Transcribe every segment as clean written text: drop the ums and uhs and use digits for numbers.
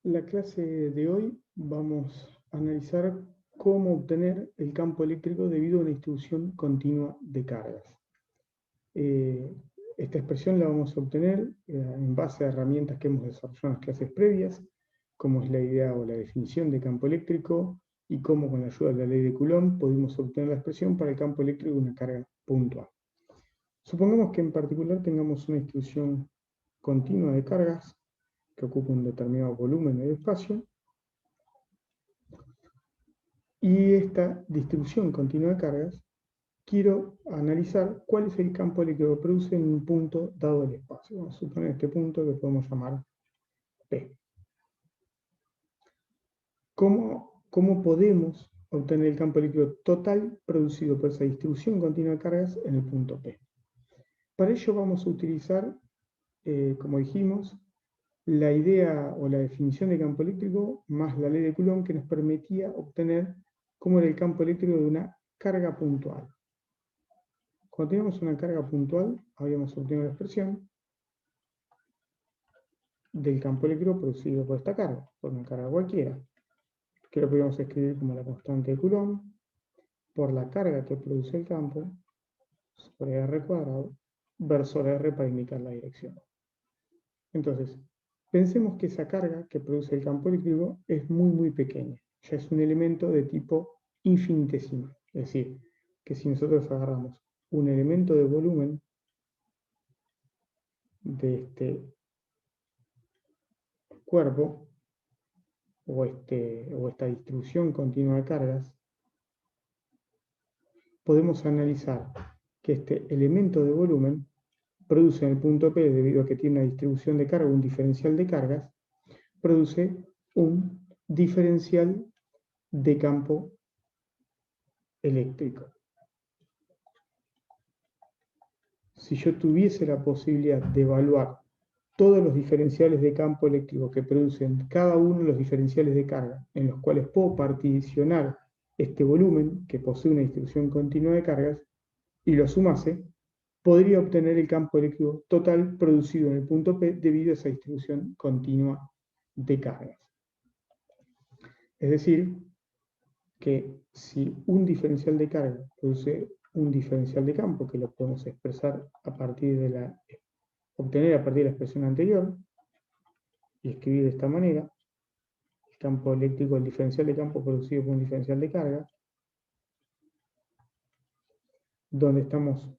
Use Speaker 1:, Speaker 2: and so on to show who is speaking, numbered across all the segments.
Speaker 1: la clase de hoy vamos a analizar cómo obtener el campo eléctrico debido a una distribución continua de cargas. Esta expresión la vamos a obtener en base a herramientas que hemos desarrollado en las clases previas, como es la idea o la definición de campo eléctrico y cómo con la ayuda de la ley de Coulomb pudimos obtener la expresión para el campo eléctrico de una carga puntual. Supongamos que en particular tengamos una distribución continua de cargas que ocupa un determinado volumen de espacio, y esta distribución continua de cargas, quiero analizar cuál es el campo eléctrico que produce en un punto dado el espacio. Vamos a suponer este punto que podemos llamar P. ¿Cómo podemos obtener el campo eléctrico total producido por esa distribución continua de cargas en el punto P? Para ello vamos a utilizar, como dijimos, la idea o la definición de campo eléctrico más la ley de Coulomb, que nos permitía obtener cómo era el campo eléctrico de una carga puntual. Cuando teníamos una carga puntual, habíamos obtenido la expresión del campo eléctrico producido por esta carga, por una carga cualquiera, que lo podíamos escribir como la constante de Coulomb por la carga que produce el campo sobre R cuadrado versus R para indicar la dirección. Entonces, pensemos que esa carga que produce el campo eléctrico es muy pequeña, ya es un elemento de tipo infinitesimal, es decir, que si nosotros agarramos un elemento de volumen de este cuerpo o esta distribución continua de cargas, podemos analizar que este elemento de volumen produce en el punto P, debido a que tiene una distribución de carga, un diferencial de cargas, produce un diferencial de campo eléctrico. Si yo tuviese la posibilidad de evaluar todos los diferenciales de campo eléctrico que producen cada uno de los diferenciales de carga, en los cuales puedo particionar este volumen que posee una distribución continua de cargas, y lo sumase, podría obtener el campo eléctrico total producido en el punto P debido a esa distribución continua de cargas. Es decir, que si un diferencial de carga produce un diferencial de campo, que lo podemos expresar a partir de obtener a partir de la expresión anterior, y escribir de esta manera, el campo eléctrico, el diferencial de campo producido por un diferencial de carga, donde estamos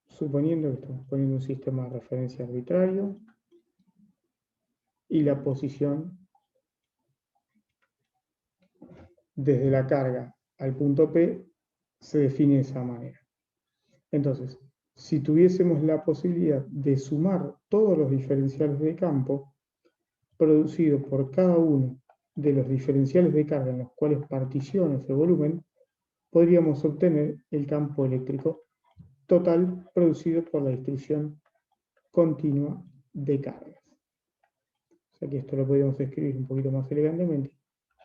Speaker 1: suponiendo que estamos poniendo un sistema de referencia arbitrario, y la posición desde la carga al punto P se define de esa manera. Entonces, si tuviésemos la posibilidad de sumar todos los diferenciales de campo producidos por cada uno de los diferenciales de carga en los cuales particiona ese volumen, podríamos obtener el campo eléctrico total producido por la distribución continua de cargas. O sea que esto lo podríamos escribir un poquito más elegantemente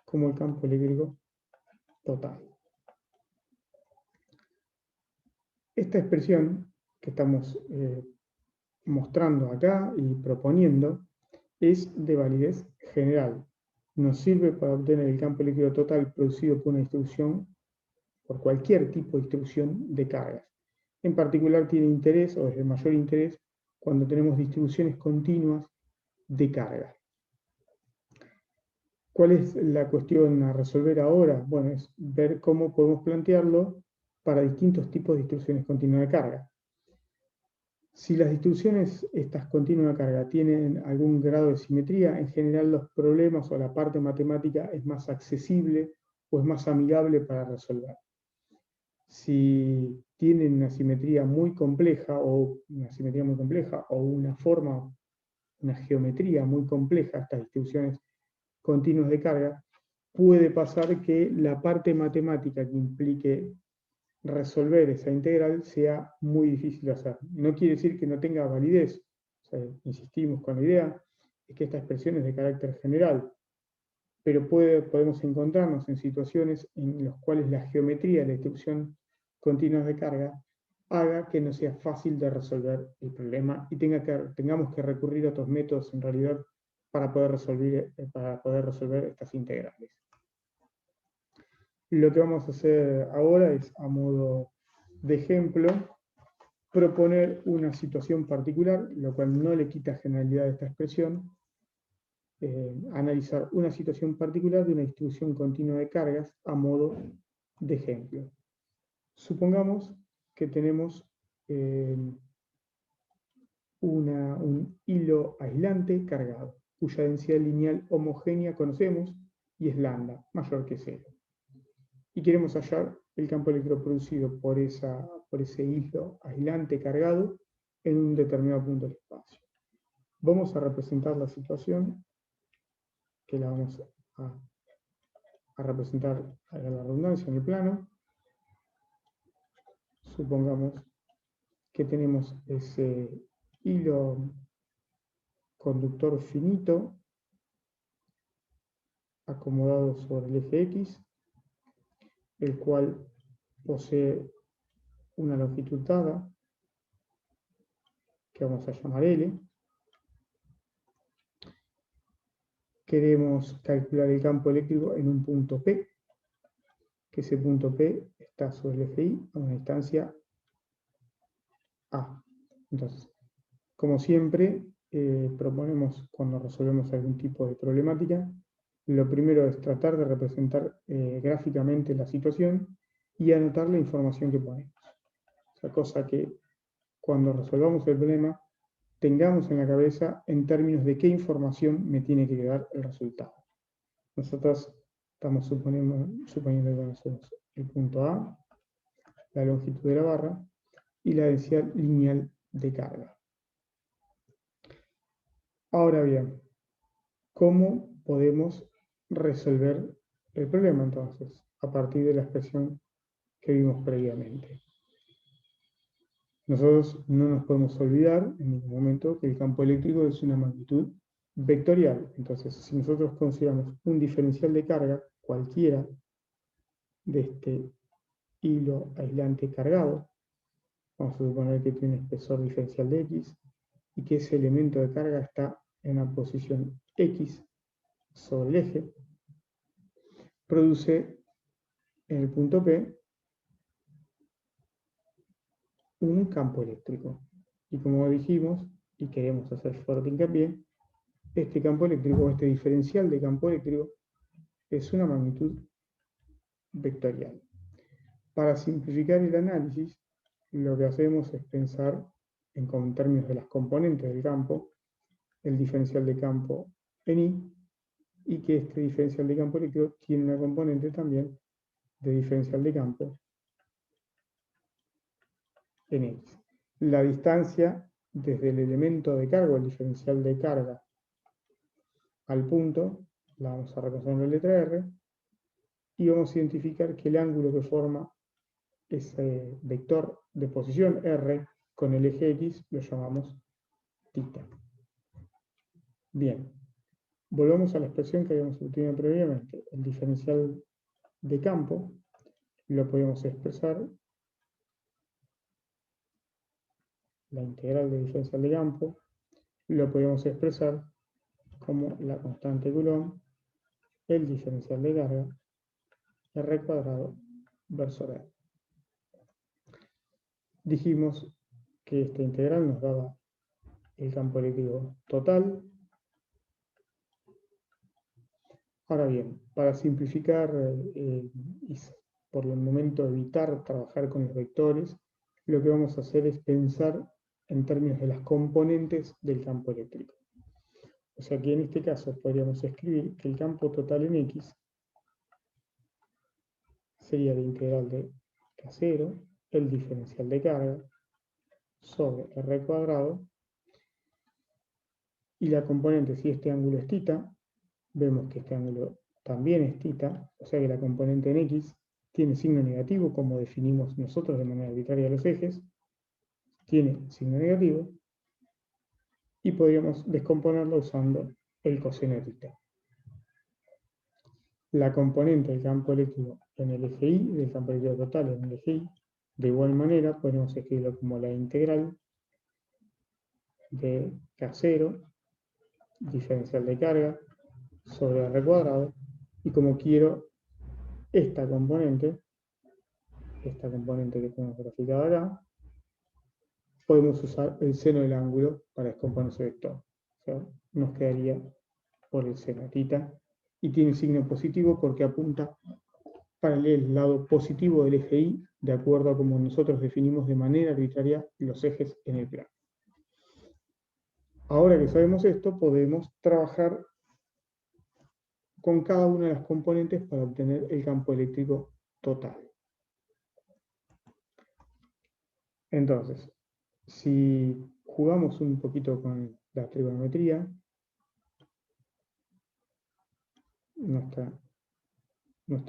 Speaker 1: como el campo eléctrico total. Esta expresión que estamos mostrando acá y proponiendo es de validez general. Nos sirve para obtener el campo eléctrico total producido por una distribución, por cualquier tipo de distribución de cargas. En particular tiene interés, o es de mayor interés, cuando tenemos distribuciones continuas de cargas. ¿Cuál es la cuestión a resolver ahora? Bueno, es ver cómo podemos plantearlo para distintos tipos de distribuciones continuas de carga. Si las distribuciones estas continuas de carga tienen algún grado de simetría, en general los problemas o la parte matemática es más accesible o es más amigable para resolver. Si tienen una simetría muy compleja o una forma, una geometría muy compleja, estas distribuciones continuas de carga, puede pasar que la parte matemática que implique resolver esa integral sea muy difícil de hacer. No quiere decir que no tenga validez. O sea, insistimos con la idea de que esta expresión es de carácter general, pero podemos encontrarnos en situaciones en las cuales la geometría de la distribución continua de carga haga que no sea fácil de resolver el problema y tengamos que recurrir a otros métodos en realidad para poder resolver estas integrales. Lo que vamos a hacer ahora es, a modo de ejemplo, proponer una situación particular, lo cual no le quita generalidad a esta expresión, analizar una situación particular de una distribución continua de cargas a modo de ejemplo. Supongamos que tenemos un hilo aislante cargado, cuya densidad lineal homogénea conocemos y es lambda, mayor que 0. Y queremos hallar el campo eléctrico producido por ese hilo aislante cargado en un determinado punto del espacio. Vamos a representar la situación, que la vamos a representar a la redundancia en el plano. Supongamos que tenemos ese hilo conductor finito acomodado sobre el eje X, el cual posee una longitud dada, que vamos a llamar L. Queremos calcular el campo eléctrico en un punto P, que ese punto P está sobre el eje Y a una distancia A. Entonces, como siempre, proponemos cuando resolvemos algún tipo de problemática, lo primero es tratar de representar gráficamente la situación y anotar la información que ponemos. O sea, cosa que cuando resolvamos el problema tengamos en la cabeza en términos de qué información me tiene que dar el resultado. Nosotros estamos suponiendo que conocemos el punto A, la longitud de la barra y la densidad lineal de carga. Ahora bien, ¿cómo podemos resolver el problema entonces? A partir de la expresión que vimos previamente. Nosotros no nos podemos olvidar en ningún momento que el campo eléctrico es una magnitud vectorial. Entonces, si nosotros consideramos un diferencial de carga cualquiera de este hilo aislante cargado, vamos a suponer que tiene un espesor diferencial de X y que ese elemento de carga está en la posición X sobre el eje, produce en el punto P un campo eléctrico. Y como dijimos, y queremos hacer fuerte hincapié, este campo eléctrico, este diferencial de campo eléctrico, es una magnitud vectorial. Para simplificar el análisis, lo que hacemos es pensar en términos de las componentes del campo, el diferencial de campo en I, y que este diferencial de campo eléctrico tiene una componente también de diferencial de campo en X. La distancia desde el elemento de carga, el diferencial de carga, al punto, la vamos a reconocer en la letra R, y vamos a identificar que el ángulo que forma ese vector de posición R con el eje X lo llamamos θ. Bien, volvamos a la expresión que habíamos obtenido previamente. El diferencial de campo lo podemos expresar, la integral de diferencial de campo, lo podemos expresar como la constante Coulomb, el diferencial de carga, R cuadrado verso R. Dijimos que esta integral nos daba el campo eléctrico total. Ahora bien, para simplificar y por el momento evitar trabajar con los vectores, lo que vamos a hacer es pensar en términos de las componentes del campo eléctrico. O sea que en este caso podríamos escribir que el campo total en X sería la integral de K0, el diferencial de carga, sobre R cuadrado, y la componente, si este ángulo es θ, vemos que este ángulo también es θ, o sea que la componente en X tiene signo negativo, como definimos nosotros de manera arbitraria los ejes, tiene signo negativo, y podríamos descomponerlo usando el coseno de θ. La componente del campo eléctrico en el eje Y, del campo eléctrico total en el eje Y, De igual manera, podemos escribirlo como la integral de K0, diferencial de carga, sobre R cuadrado, y como quiero esta componente que tenemos graficada acá, podemos usar el seno del ángulo para descomponer ese vector. O sea, nos quedaría por el seno θ, y tiene signo positivo porque apunta para el lado positivo del eje Y, de acuerdo a como nosotros definimos de manera arbitraria los ejes en el plano. Ahora que sabemos esto, podemos trabajar con cada una de las componentes para obtener el campo eléctrico total. Entonces, si jugamos un poquito con la trigonometría, nuestro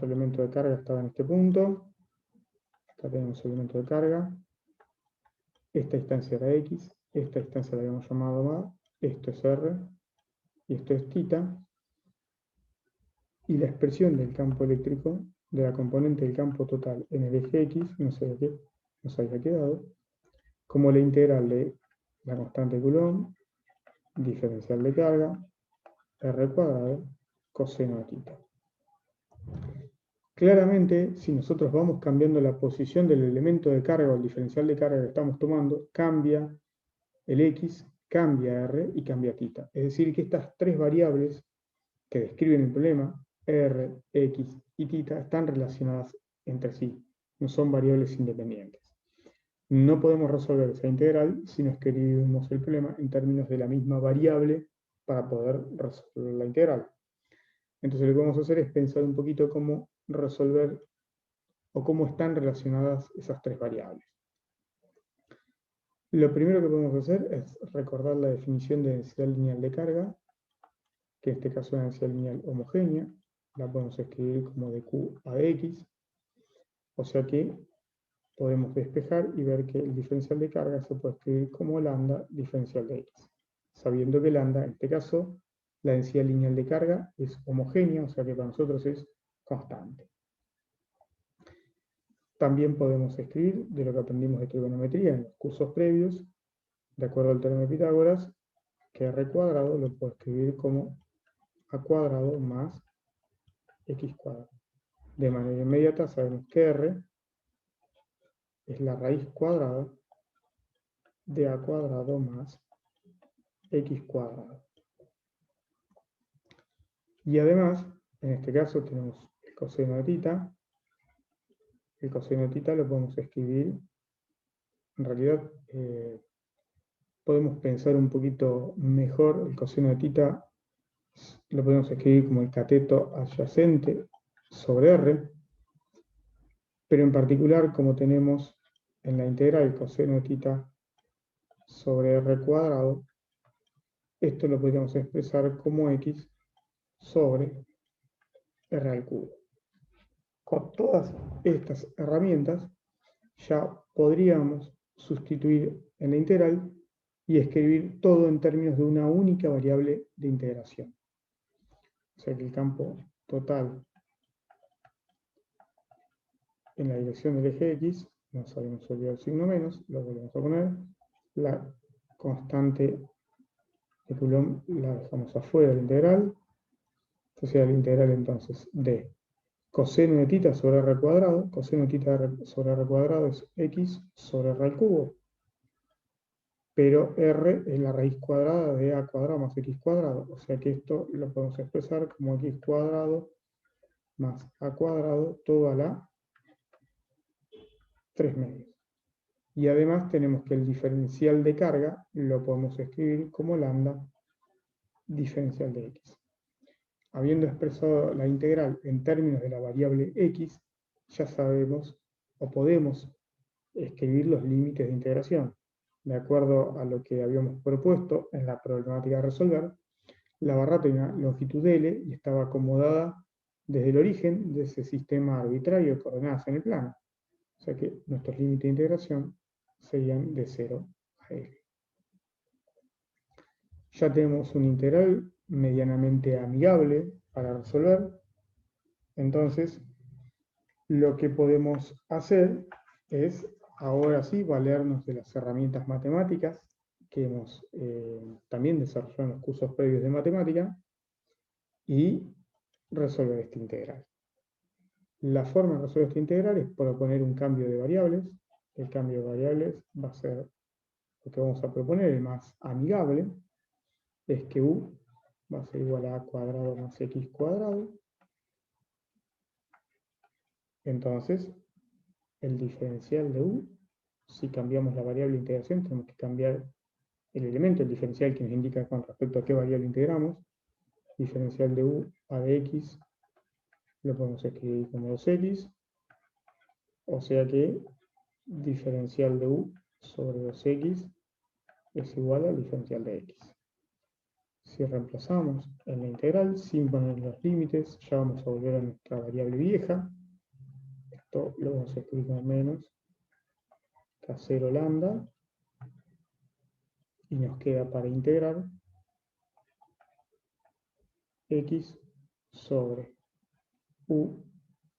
Speaker 1: elemento de carga estaba en este punto. Acá tenemos el elemento de carga. Esta distancia era X, esta distancia la habíamos llamado A, esto es R, y esto es θ. Y la expresión del campo eléctrico, de la componente del campo total en el eje X, nos había quedado como la integral de la constante Coulomb, diferencial de carga, R cuadrado, coseno de θ. Claramente, si nosotros vamos cambiando la posición del elemento de carga o el diferencial de carga que estamos tomando, cambia el X, cambia R y cambia θ. Es decir, que estas tres variables que describen el problema, R, X y θ, están relacionadas entre sí, no son variables independientes. No podemos resolver esa integral si no escribimos el problema en términos de la misma variable para poder resolver la integral. Entonces lo que vamos a hacer es pensar un poquito cómo resolver o cómo están relacionadas esas tres variables. Lo primero que podemos hacer es recordar la definición de densidad lineal de carga, que en este caso es una densidad lineal homogénea. La podemos escribir como de Q a de X. O sea que podemos despejar y ver que el diferencial de carga se puede escribir como lambda diferencial de X. Sabiendo que lambda, en este caso, la densidad lineal de carga es homogénea, o sea que para nosotros es constante. También podemos escribir, de lo que aprendimos de trigonometría en los cursos previos, de acuerdo al teorema de Pitágoras, que R cuadrado lo puedo escribir como A cuadrado más X cuadrado. De manera inmediata sabemos que R es la raíz cuadrada de A cuadrado más X cuadrado. Y además, en este caso tenemos el coseno de θ. El coseno de θ lo podemos escribir, en realidad podemos pensar un poquito mejor. El coseno de θ lo podemos escribir como el cateto adyacente sobre R, pero en particular, como tenemos en la integral el coseno de θ sobre R cuadrado, esto lo podríamos expresar como X sobre R al cubo. Con todas estas herramientas ya podríamos sustituir en la integral y escribir todo en términos de una única variable de integración. O sea que el campo total en la dirección del eje X, nos habíamos olvidado el signo menos, lo volvemos a poner, la constante de Coulomb la dejamos afuera de la integral, entonces la integral entonces de coseno de θ sobre R cuadrado, coseno de θ sobre R cuadrado es X sobre R al cubo, pero R es la raíz cuadrada de A cuadrado más X cuadrado, o sea que esto lo podemos expresar como X cuadrado más A cuadrado, todo a la 3 medios. Y además tenemos que el diferencial de carga lo podemos escribir como lambda diferencial de X. Habiendo expresado la integral en términos de la variable X, ya sabemos o podemos escribir los límites de integración. De acuerdo a lo que habíamos propuesto en la problemática a resolver, la barra tenía longitud L y estaba acomodada desde el origen de ese sistema arbitrario de coordenadas en el plano. O sea que nuestros límites de integración serían de 0 a L. Ya tenemos un integral medianamente amigable para resolver. Entonces, lo que podemos hacer es ahora sí valernos de las herramientas matemáticas que hemos también desarrollado en los cursos previos de matemática y resolver esta integral. La forma de resolver esta integral es proponer un cambio de variables. El cambio de variables va a ser lo que vamos a proponer, el más amigable, es que u va a ser igual a cuadrado más x cuadrado. Entonces, el diferencial de u, si cambiamos la variable de integración, tenemos que cambiar el elemento, el diferencial que nos indica con respecto a qué variable integramos. Diferencial de u a de x lo podemos escribir como 2x, o sea que diferencial de u sobre 2x es igual al diferencial de x. Si reemplazamos en la integral sin poner los límites, ya vamos a volver a nuestra variable vieja. Esto lo vamos a escribir como menos K0 lambda, y nos queda para integrar x sobre u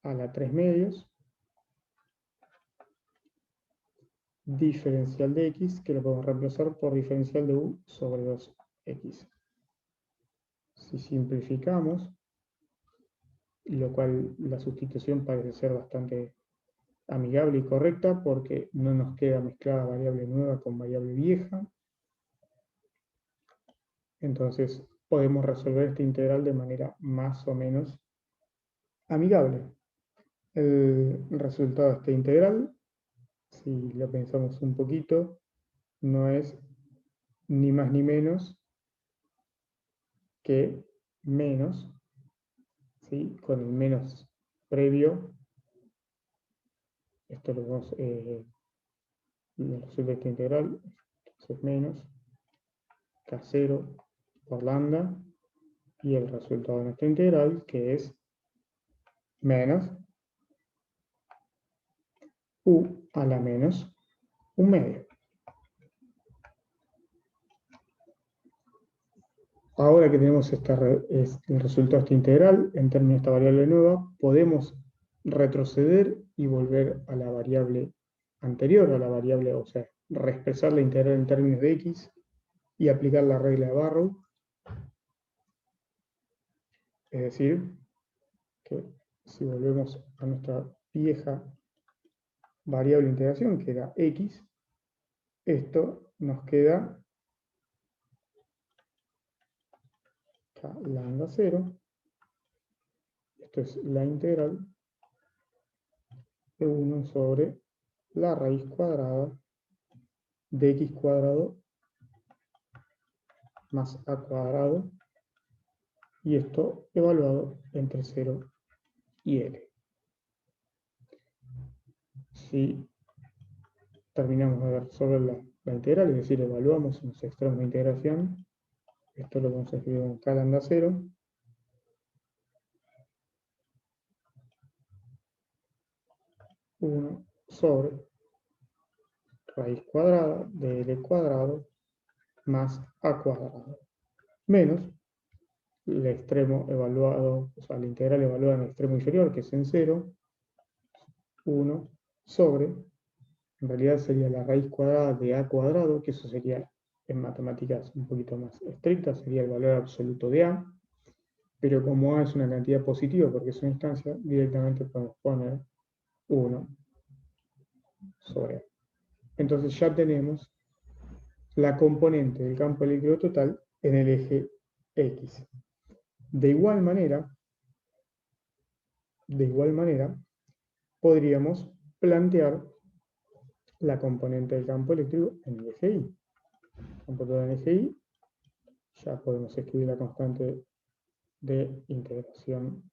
Speaker 1: a la 3 medios, diferencial de x, que lo podemos reemplazar por diferencial de u sobre 2x. Si simplificamos, lo cual la sustitución parece ser bastante amigable y correcta porque no nos queda mezclada variable nueva con variable vieja, entonces podemos resolver esta integral de manera más o menos amigable. El resultado de esta integral, si lo pensamos un poquito, no es ni más ni menos que menos, ¿sí? Con el menos previo, esto lo vamos el resultado de esta integral, entonces menos K0 por lambda, y el resultado de nuestra integral, que es menos u a la menos un medio. Ahora que tenemos el resultado de esta integral, en términos de esta variable nueva, podemos retroceder y volver a la variable anterior, a la variable, o sea, reexpresar la integral en términos de x y aplicar la regla de Barrow. Es decir, que si volvemos a nuestra vieja variable de integración, que era x, esto nos queda K lambda 0. Esto es la integral de 1 sobre la raíz cuadrada de x cuadrado más a cuadrado, y esto evaluado entre 0 y L. Si terminamos de resolver la integral, es decir, evaluamos los extremos de integración, esto lo vamos a escribir en K lambda 0, uno sobre raíz cuadrada de L cuadrado más a cuadrado, menos el extremo evaluado, o sea, la integral evaluada en el extremo inferior, que es en 0, 1 sobre, en realidad sería la raíz cuadrada de a cuadrado, que eso sería en matemáticas un poquito más estrictas, sería el valor absoluto de a, pero como a es una cantidad positiva porque es una instancia, directamente podemos poner 1 sobre a. Entonces ya tenemos la componente del campo eléctrico total en el eje X. De igual manera, podríamos plantear la componente del campo eléctrico en el eje Y. Campo total en el eje Y, ya podemos escribir la constante de integración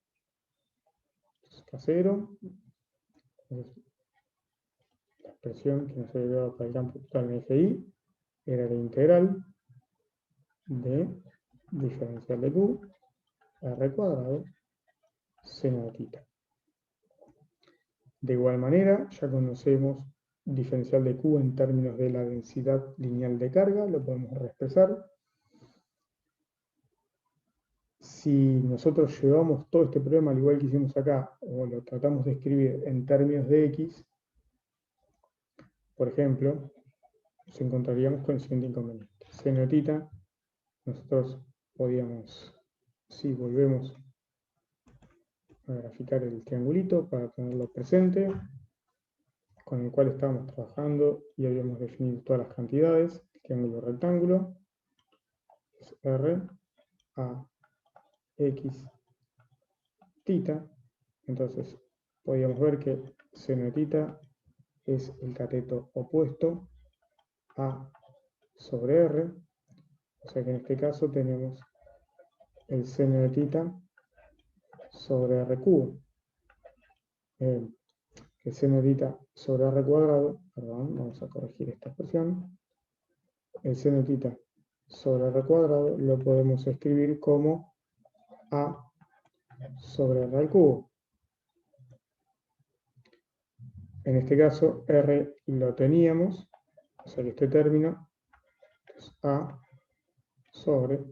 Speaker 1: K0, la expresión que nos había dado para el campo total en el eje Y era la integral de diferencial de Q R cuadrado seno de θ. De igual manera, ya conocemos diferencial de Q en términos de la densidad lineal de carga, lo podemos reexpresar. Si nosotros llevamos todo este problema al igual que hicimos acá, o lo tratamos de escribir en términos de X, por ejemplo, nos encontraríamos con el siguiente inconveniente. Seno de tita, nosotros podíamos, si volvemos a graficar el triangulito para tenerlo presente, con el cual estábamos trabajando y habíamos definido todas las cantidades, el triángulo rectángulo, es R, A, X, tita. Entonces, podíamos ver que seno de tita es el cateto opuesto a sobre R, o sea que en este caso tenemos el seno de tita sobre R cubo. El seno de tita sobre R cuadrado, perdón, vamos a corregir esta expresión. El seno de tita sobre R cuadrado lo podemos escribir como A sobre R al cubo. En este caso, R lo teníamos, o sea que este término es A sobre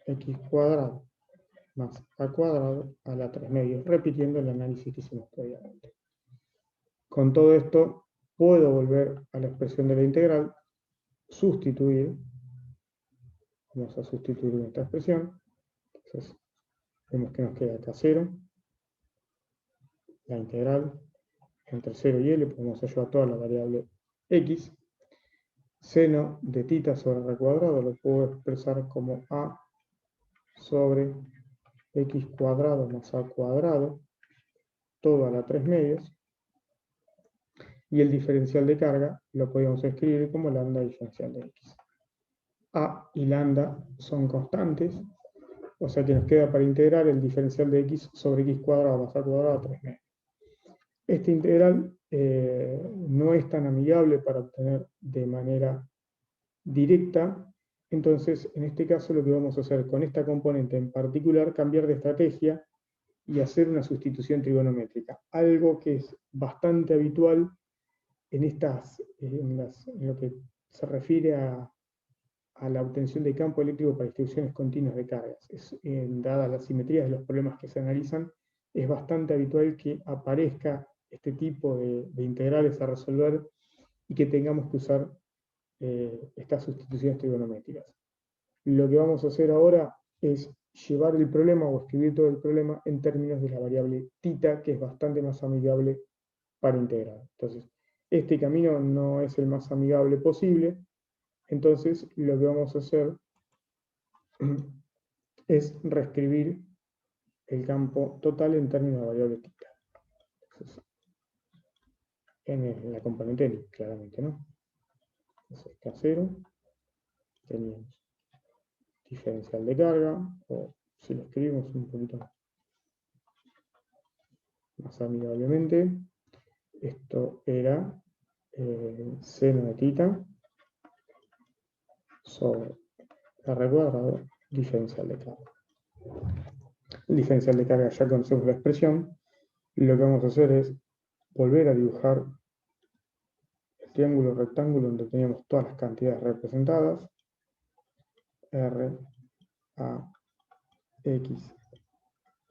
Speaker 1: X cuadrado más A cuadrado a la 3 medios, repitiendo el análisis que hicimos previamente. Con todo esto, puedo volver a la expresión de la integral, sustituir, vamos a sustituir esta expresión, entonces vemos que nos queda acá 0, la integral entre 0 y L, podemos hallar toda la variable X, seno de tita sobre R cuadrado lo puedo expresar como A sobre X cuadrado más A cuadrado, todo a la 3 medios, y el diferencial de carga lo podemos escribir como lambda diferencial de X. A y lambda son constantes, o sea que nos queda para integrar el diferencial de X sobre X cuadrado más A cuadrado a 3 medios. Esta integral no es tan amigable para obtener de manera directa, entonces en este caso lo que vamos a hacer con esta componente en particular, cambiar de estrategia y hacer una sustitución trigonométrica, algo que es bastante habitual en lo que se refiere a la obtención de campo eléctrico para distribuciones continuas de cargas. Dadas las simetrías de los problemas que se analizan, es bastante habitual que aparezca este tipo de integrales a resolver y que tengamos que usar estas sustituciones trigonométricas. Lo que vamos a hacer ahora es llevar el problema o escribir todo el problema en términos de la variable tita, que es bastante más amigable para integrar. Entonces, este camino no es el más amigable posible, entonces lo que vamos a hacer es reescribir el campo total en términos de variable tita. Entonces, en la componente N, claramente, ¿no? Entonces, K0, teníamos diferencial de carga, o si lo escribimos un poquito más amigablemente, esto era seno de tita sobre R cuadrado, diferencial de carga. El diferencial de carga ya conocemos la expresión, y lo que vamos a hacer es volver a dibujar el triángulo rectángulo donde teníamos todas las cantidades representadas, R, A, X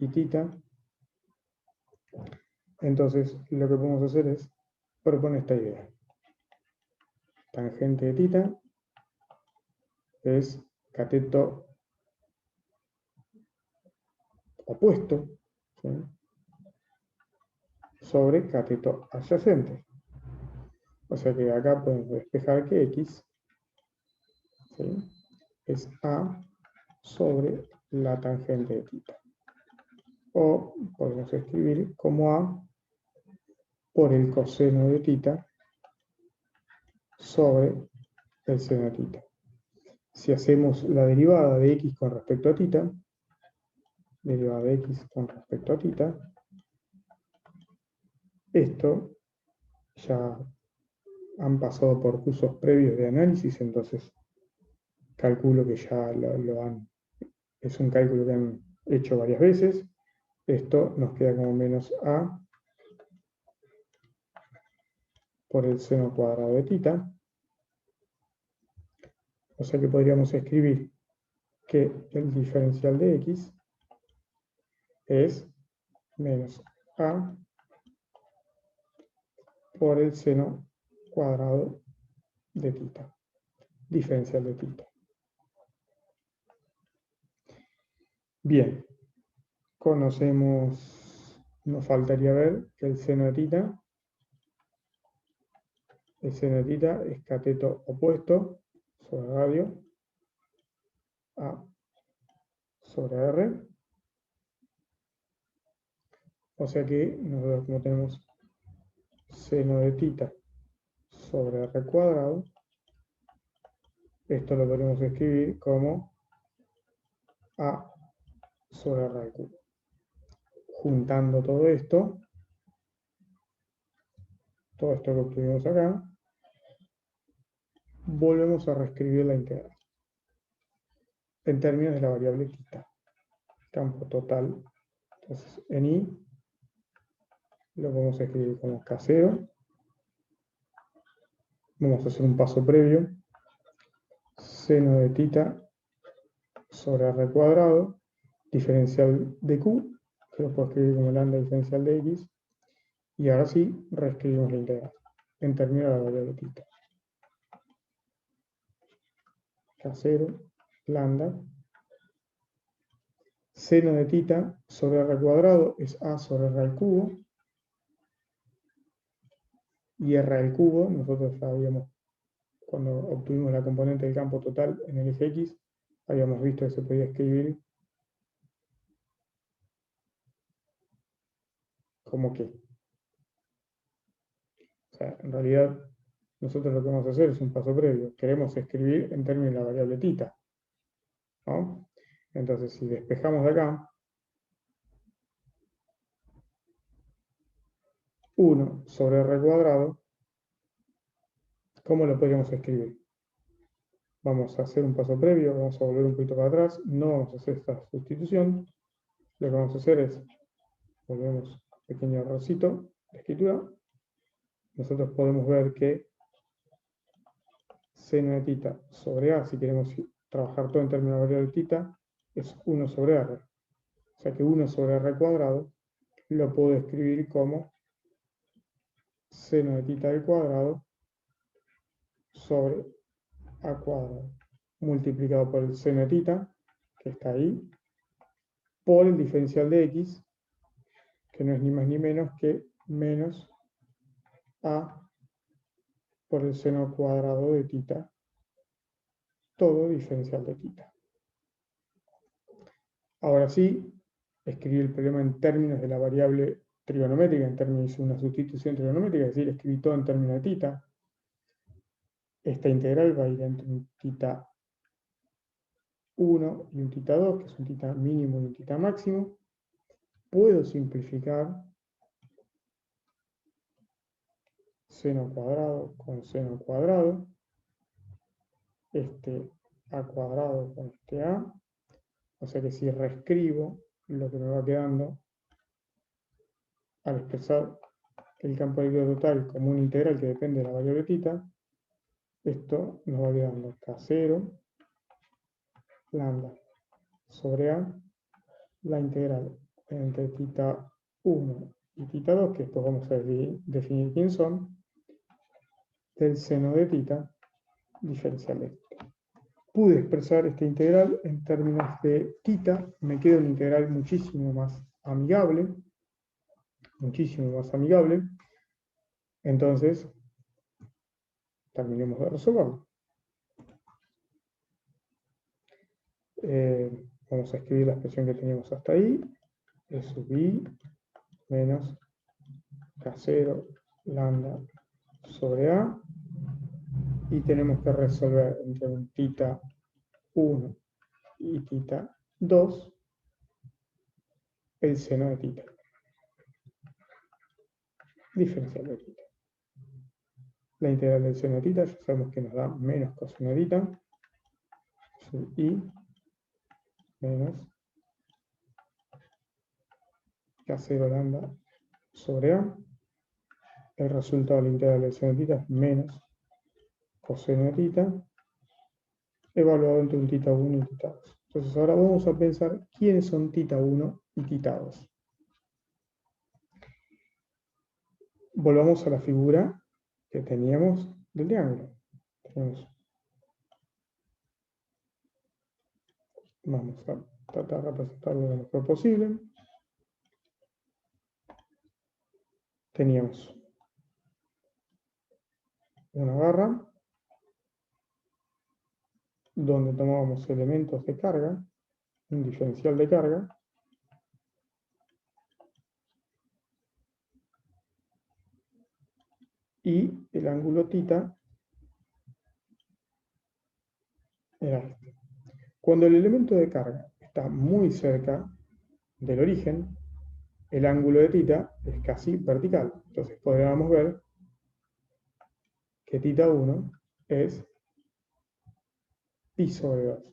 Speaker 1: y tita. Entonces lo que podemos hacer es proponer esta idea. Tangente de tita es cateto opuesto, ¿sí?, sobre cateto adyacente. O sea que acá podemos despejar que X, ¿sí?, es A sobre la tangente de tita. O podemos escribir como A por el coseno de tita sobre el seno de tita. Si hacemos la derivada de X con respecto a tita, derivada de X con respecto a tita, esto ya han pasado por cursos previos de análisis, entonces calculo que ya es un cálculo que han hecho varias veces. Esto nos queda como menos A por el seno cuadrado de tita. O sea que podríamos escribir que el diferencial de X es menos A por el seno cuadrado de tita, diferencial de tita. Bien, conocemos, nos faltaría ver que el seno de tita es cateto opuesto sobre radio A sobre R. O sea que nosotros, como tenemos seno de tita sobre R cuadrado, esto lo podemos escribir como A sobre R al cubo. Juntando todo esto que obtuvimos acá, volvemos a reescribir la integral en términos de la variable tita, campo total. Entonces, en I lo podemos escribir como K0. Vamos a hacer un paso previo. Seno de tita sobre R cuadrado, diferencial de Q, que lo puedo escribir como lambda diferencial de X. Y ahora sí, reescribimos la integral en términos de la variable tita. K0, lambda. Seno de tita sobre R cuadrado es A sobre R al cubo. Y R al cubo, nosotros ya habíamos, cuando obtuvimos la componente del campo total en el eje X, habíamos visto que se podía escribir como que. O sea, en realidad, nosotros lo que vamos a hacer es un paso previo. Queremos escribir en términos de la variable tita, ¿no? Entonces, si despejamos de acá, 1 sobre R cuadrado, ¿cómo lo podríamos escribir? Vamos a hacer un paso previo, vamos a volver un poquito para atrás, no vamos a hacer esta sustitución. Lo que vamos a hacer es, volvemos un pequeño errorcito de escritura. Nosotros podemos ver que seno de tita sobre A, si queremos trabajar todo en términos de variable tita, es 1 sobre R. O sea que 1 sobre R cuadrado lo puedo escribir como seno de tita al cuadrado sobre A cuadrado, multiplicado por el seno de tita, que está ahí, por el diferencial de X, que no es ni más ni menos que menos A por el seno cuadrado de tita, todo diferencial de tita. Ahora sí, escribí el problema en términos de la variable trigonométrica, en términos de una sustitución trigonométrica, es decir, escribí todo en términos de tita. Esta integral va a ir entre un tita 1 y un tita 2, que es un tita mínimo y un tita máximo. Puedo simplificar seno cuadrado con seno cuadrado, este a cuadrado con este a. O sea que si reescribo lo que me va quedando al expresar el campo eléctrico total como una integral que depende de la variable tita, esto nos va quedando K0 lambda sobre A, la integral entre tita 1 y tita 2, que después vamos a definir quién son, del seno de tita diferencial de tita. Pude expresar esta integral en términos de tita, me queda una integral muchísimo más amigable, entonces terminemos de resolverlo. Vamos a escribir la expresión que teníamos hasta ahí, E sub I menos K0 lambda sobre A, y tenemos que resolver entre un tita 1 y tita 2 el seno de tita, diferencial de tita. La integral del seno de tita ya sabemos que nos da menos coseno de tita, sub I menos K0 lambda sobre A. El resultado de la integral del seno de tita es menos coseno de tita, evaluado entre un tita 1 y tita 2. Entonces ahora vamos a pensar quiénes son tita 1 y tita 2. volvamos a la figura que teníamos del triángulo. Vamos a tratar de representarlo lo mejor posible. Teníamos una barra donde tomábamos elementos de carga, un diferencial de carga, y el ángulo θ era este. Cuando el elemento de carga está muy cerca del origen, el ángulo de θ es casi vertical. Entonces podríamos ver que θ1 es pi sobre 2.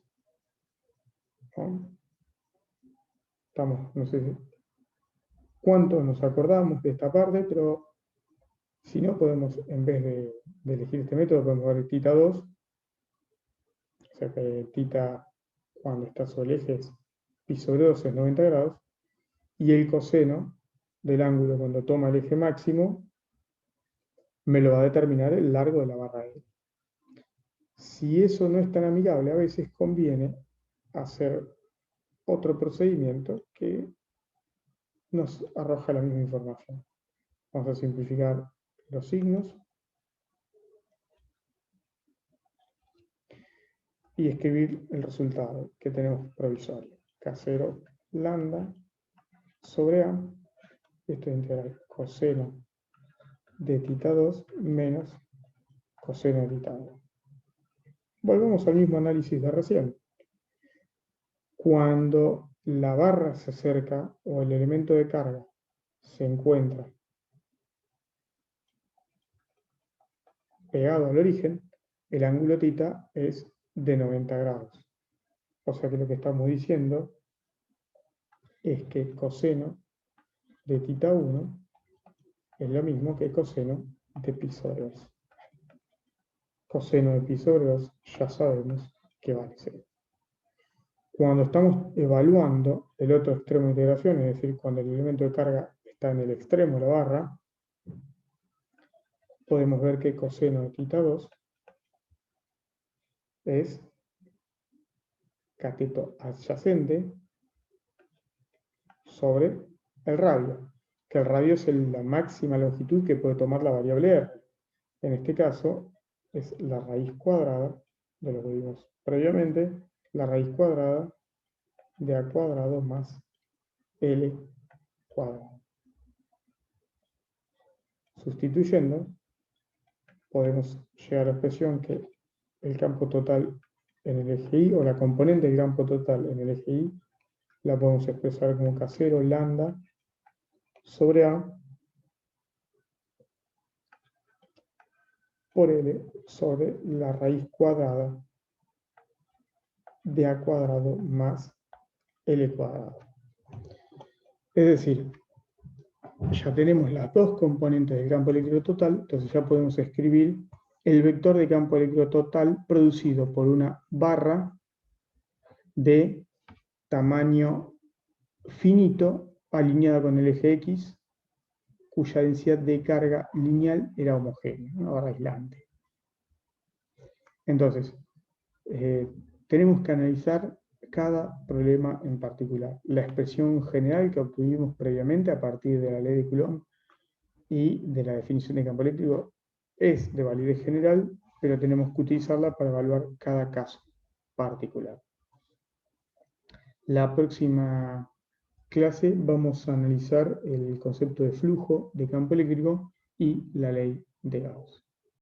Speaker 1: ¿No? No sé cuántos nos acordamos de esta parte, pero si no podemos, en vez de elegir este método, podemos ver θ2. O sea que θ cuando está sobre el eje es pi sobre 2 es 90 grados. Y el coseno del ángulo cuando toma el eje máximo me lo va a determinar el largo de la barra L. Si eso no es tan amigable, a veces conviene hacer otro procedimiento que nos arroja la misma información. Vamos a simplificar los signos y escribir el resultado que tenemos provisorio. K0 lambda sobre A, esto es integral coseno de θ2 menos coseno de θ1. Volvemos al mismo análisis de recién. Cuando la barra se acerca o el elemento de carga se encuentra pegado al origen, el ángulo θ es de 90 grados. O sea que lo que estamos diciendo es que coseno de θ1 es lo mismo que coseno de pi sobre 2. Coseno de pi sobre 2 ya sabemos que vale 0. Cuando estamos evaluando el otro extremo de integración, es decir, cuando el elemento de carga está en el extremo de la barra, podemos ver que coseno de θ2 es cateto adyacente sobre el radio, que el radio es la máxima longitud que puede tomar la variable r. En este caso es la raíz cuadrada de lo que vimos previamente, la raíz cuadrada de a cuadrado más l cuadrado. Sustituyendo, podemos llegar a la expresión que el campo total en el eje Y, o la componente del campo total en el eje Y, la podemos expresar como K0 lambda sobre A por L sobre la raíz cuadrada de A cuadrado más L cuadrado. Es decir, ya tenemos las dos componentes del campo eléctrico total, entonces ya podemos escribir el vector de campo eléctrico total producido por una barra de tamaño finito alineada con el eje X, cuya densidad de carga lineal era homogénea, una barra aislante. Entonces, tenemos que analizar cada problema en particular. La expresión general que obtuvimos previamente a partir de la ley de Coulomb y de la definición de campo eléctrico es de validez general, pero tenemos que utilizarla para evaluar cada caso particular. La próxima clase vamos a analizar el concepto de flujo de campo eléctrico y la ley de Gauss.